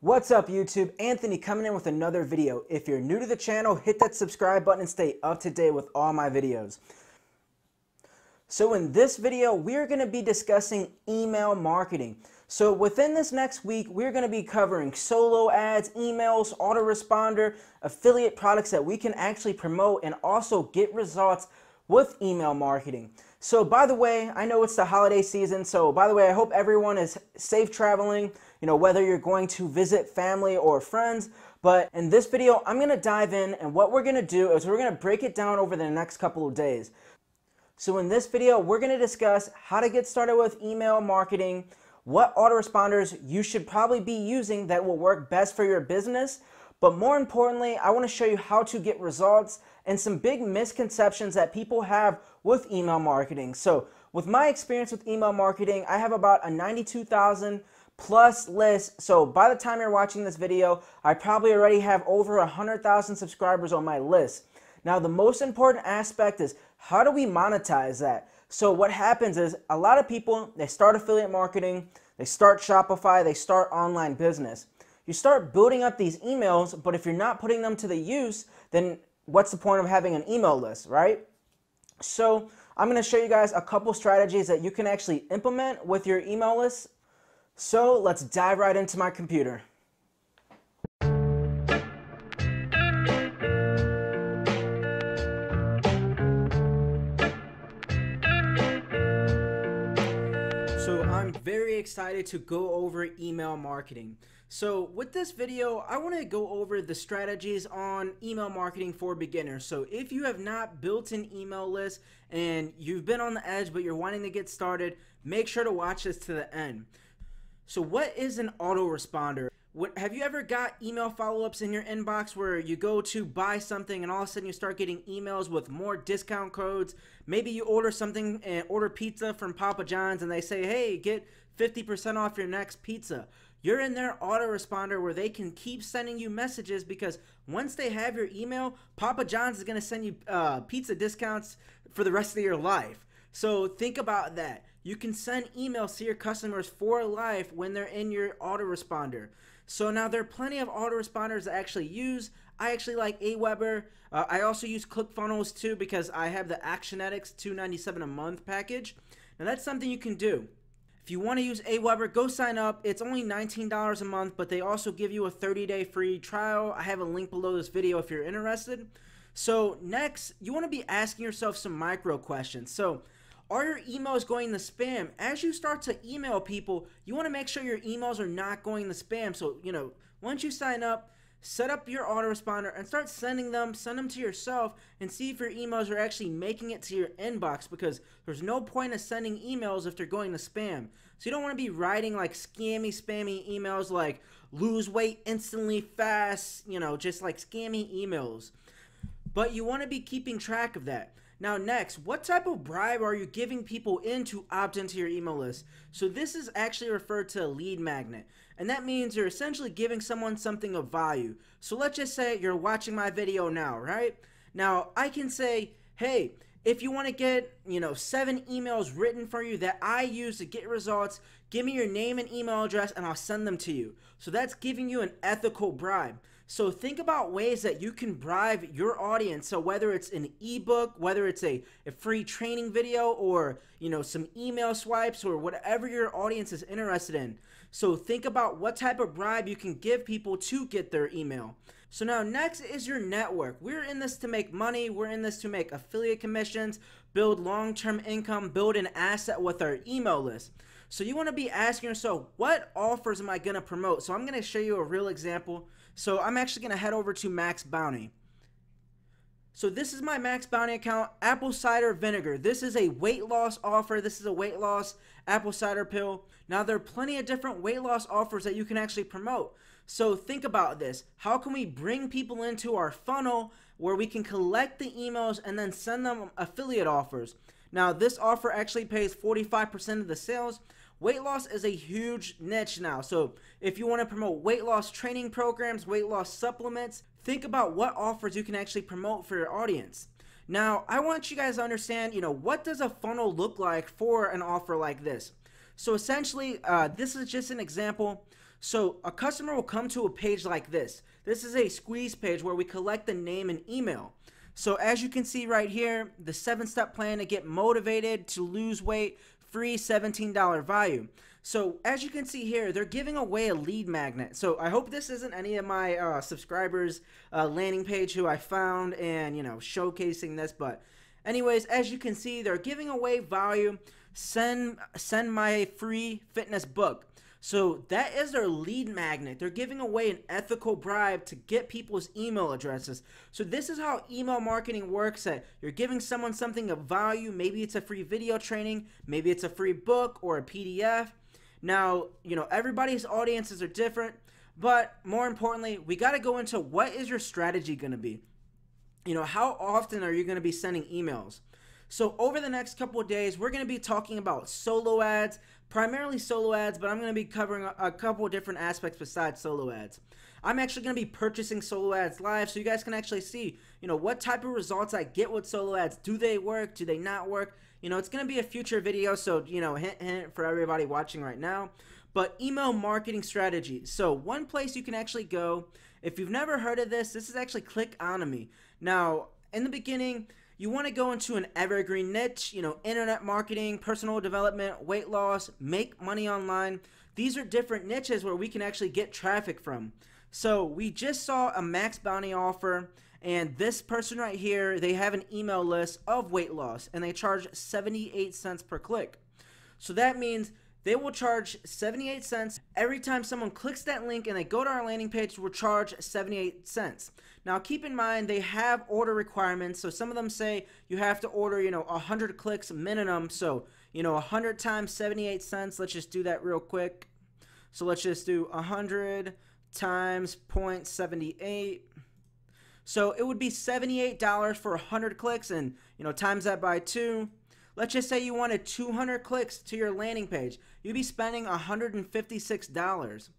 What's up YouTube? Anthony coming in with another video. If you're new to the channel, hit that subscribe button and stay up to date with all my videos. So in this video, we're going to be discussing email marketing. So within this next week, we're going to be covering solo ads, emails, autoresponder, affiliate products that we can actually promote and also get results with email marketing. So by the way, I know it's the holiday season, so by the way, I hope everyone is safe traveling, whether you're going to visit family or friends. But in this video, I'm going to dive in, and what we're going to do is we're going to break it down over the next couple of days. So in this video, we're going to discuss how to get started with email marketing, what autoresponders you should probably be using that will work best for your business. But more importantly, I want to show you how to get results and some big misconceptions that people have with email marketing. So with my experience with email marketing, I have about a 92,000 plus list. So by the time you're watching this video, I probably already have over 100,000 subscribers on my list. Now, the most important aspect is how do we monetize that? So what happens is a lot of people, they start affiliate marketing, they start Shopify, they start online business. You start building up these emails, but if you're not putting them to the use, then what's the point of having an email list, right? So I'm going to show you guys a couple strategies that you can actually implement with your email list. So let's dive right into my computer. So I'm very excited to go over email marketing. So with this video, I want to go over the strategies on email marketing for beginners. So if you have not built an email list and you've been on the edge but you're wanting to get started, make sure to watch this to the end. So what is an autoresponder? Have you ever got email follow-ups in your inbox where you go to buy something and all of a sudden you start getting emails with more discount codes? Maybe you order something and order pizza from Papa John's and they say, hey, get 50% off your next pizza. You're in their autoresponder where they can keep sending you messages because once they have your email, Papa John's is going to send you pizza discounts for the rest of your life. So think about that. You can send emails to your customers for life when they're in your autoresponder. So now there are plenty of autoresponders I actually use. I actually like Aweber. I also use ClickFunnels too because I have the Actionetics $297 a month package. Now that's something you can do. If you want to use Aweber, go sign up. It's only $19 a month, but they also give you a 30-day free trial. I have a link below this video if you're interested. So next, you want to be asking yourself some micro questions. So are your emails going to spam? As you start to email people, you want to make sure your emails are not going to spam. So, once you sign up, set up your autoresponder and start sending them, send them to yourself and see if your emails are actually making it to your inbox, because there's no point of sending emails if they're going to spam. So you don't want to be writing like spammy emails like lose weight instantly fast, just like scammy emails. But you want to be keeping track of that. Now next, what type of bribe are you giving people in to opt into your email list? So this is actually referred to a lead magnet. And that means you're essentially giving someone something of value. So let's just say you're watching my video now, right? Now I can say, hey, if you want to get, 7 emails written for you that I use to get results, give me your name and email address and I'll send them to you. So that's giving you an ethical bribe. So think about ways that you can bribe your audience. So whether it's an ebook, whether it's a free training video, or some email swipes, or whatever your audience is interested in. So think about what type of bribe you can give people to get their email. So now next is your network. We're in this to make money. We're in this to make affiliate commissions, build long-term income, build an asset with our email list. So you want to be asking yourself, what offers am I going to promote? So I'm going to show you a real example. So I'm actually going to head over to Max Bounty. So this is my Max Bounty account, apple cider vinegar. This is a weight loss offer. This is a weight loss apple cider pill. Now there are plenty of different weight loss offers that you can actually promote. So think about this. How can we bring people into our funnel where we can collect the emails and then send them affiliate offers? Now this offer actually pays 45% of the sales. Weight loss is a huge niche now. So if you want to promote weight loss training programs, weight loss supplements, think about what offers you can actually promote for your audience. Now, I want you guys to understand, what does a funnel look like for an offer like this? So essentially, this is just an example. So a customer will come to a page like this. This is a squeeze page where we collect the name and email. So as you can see right here, the 7-step plan to get motivated to lose weight, free $17 value. So as you can see here, they're giving away a lead magnet. So I hope this isn't any of my subscribers landing page who I found and, showcasing this. But anyways, as you can see, they're giving away value. Send my free fitness book. So that is their lead magnet. They're giving away an ethical bribe to get people's email addresses. So this is how email marketing works. That you're giving someone something of value. Maybe it's a free video training. Maybe it's a free book or a PDF. Now, everybody's audiences are different. But more importantly, we got to go into what is your strategy going to be? How often are you going to be sending emails? So over the next couple of days, we're going to be talking about solo ads, primarily solo ads, but I'm going to be covering a couple of different aspects besides solo ads. I'm actually going to be purchasing solo ads live so you guys can actually see, what type of results I get with solo ads. Do they work? Do they not work? It's going to be a future video, so, hint, hint for everybody watching right now. But email marketing strategy. So one place you can actually go, if you've never heard of this is actually Clickonomy. Now, in the beginning, you want to go into an evergreen niche, internet marketing, personal development, weight loss, make money online. These are different niches where we can actually get traffic from. So we just saw a max bounty offer, and this person right here, they have an email list of weight loss, and they charge 78 cents per click. So that means they will charge 78 cents every time someone clicks that link and they go to our landing page. We'll charge 78 cents. Now keep in mind they have order requirements. So some of them say you have to order 100 clicks minimum. So 100 times 78 cents. Let's just do that real quick. So let's just do 100 times 0.78. So it would be $78 for 100 clicks, and times that by 2. Let's just say you wanted 200 clicks to your landing page. You'd be spending $156.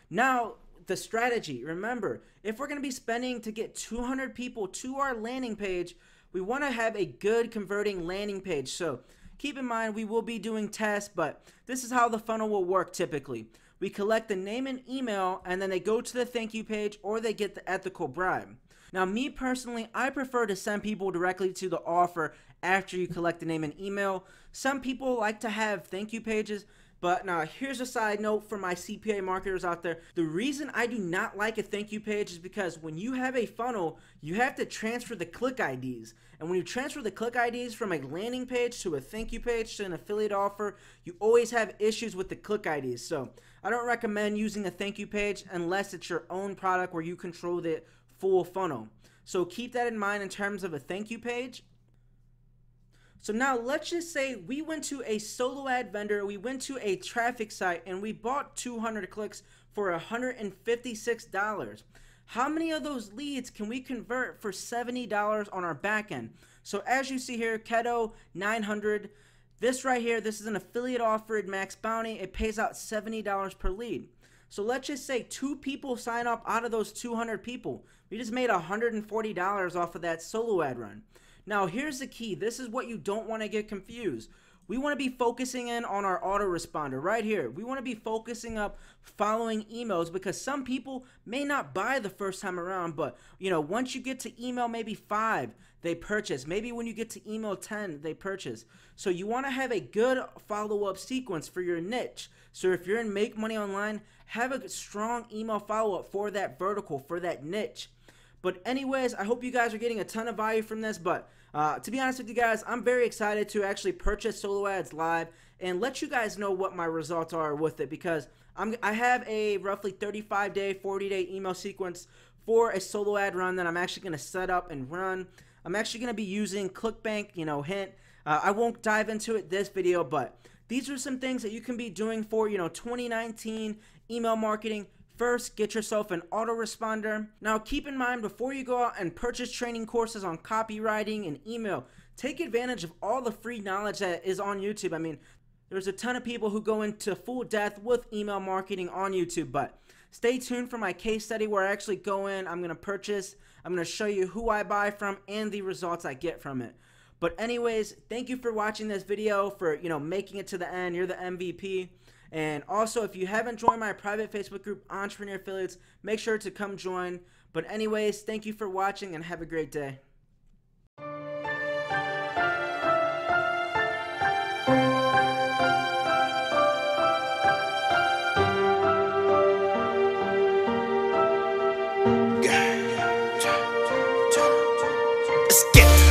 Now, the strategy, remember, if we're going to be spending to get 200 people to our landing page, we want to have a good converting landing page. So keep in mind, we will be doing tests, but this is how the funnel will work typically. We collect the name and email, and then they go to the thank you page or they get the ethical bribe. Now, me personally, I prefer to send people directly to the offer after you collect the name and email. Some people like to have thank you pages, but now here's a side note for my CPA marketers out there. The reason I do not like a thank you page is because when you have a funnel, you have to transfer the click IDs. And when you transfer the click IDs from a landing page to a thank you page to an affiliate offer, you always have issues with the click IDs. So I don't recommend using a thank you page unless it's your own product where you control the full funnel. So keep that in mind in terms of a thank you page. So now let's just say we went to a solo ad vendor, we went to a traffic site, and we bought 200 clicks for $156. How many of those leads can we convert for $70 on our back end? So as you see here, Keto 900. This right here, this is an affiliate offered max bounty. It pays out $70 per lead. So let's just say 2 people sign up out of those 200 people. We just made $140 off of that solo ad run. Now here's the key. This is what you don't want to get confused. We want to be focusing in on our autoresponder right here. We want to be focusing up following emails because some people may not buy the first time around, but once you get to email maybe 5, they purchase. Maybe when you get to email 10, they purchase. So you want to have a good follow-up sequence for your niche. So if you're in Make Money Online, have a strong email follow-up for that vertical, for that niche. But anyways, I hope you guys are getting a ton of value from this. But to be honest with you guys, I'm very excited to actually purchase solo ads live and let you guys know what my results are with it, because I have a roughly 35-day, 40-day email sequence for a solo ad run that I'm actually going to set up and run. I'm actually going to be using ClickBank, hint. I won't dive into it this video, but these are some things that you can be doing for, 2019 email marketing. First, get yourself an autoresponder. Now, keep in mind, before you go out and purchase training courses on copywriting and email, take advantage of all the free knowledge that is on YouTube. I mean, there's a ton of people who go into full depth with email marketing on YouTube, but stay tuned for my case study where I actually go in, I'm going to purchase, I'm going to show you who I buy from and the results I get from it. But anyways, thank you for watching this video, for, making it to the end. You're the MVP. And also, if you haven't joined my private Facebook group, Entrepreneur Affiliates, make sure to come join. But anyways, thank you for watching and have a great day.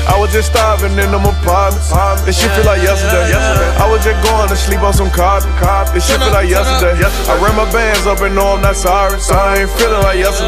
I was just starving in them apartments. This shit feel like yesterday. I was just going to sleep on some cotton. This shit feel like yesterday. I ran my bands up and know I'm not sorry, so I ain't feeling like yesterday.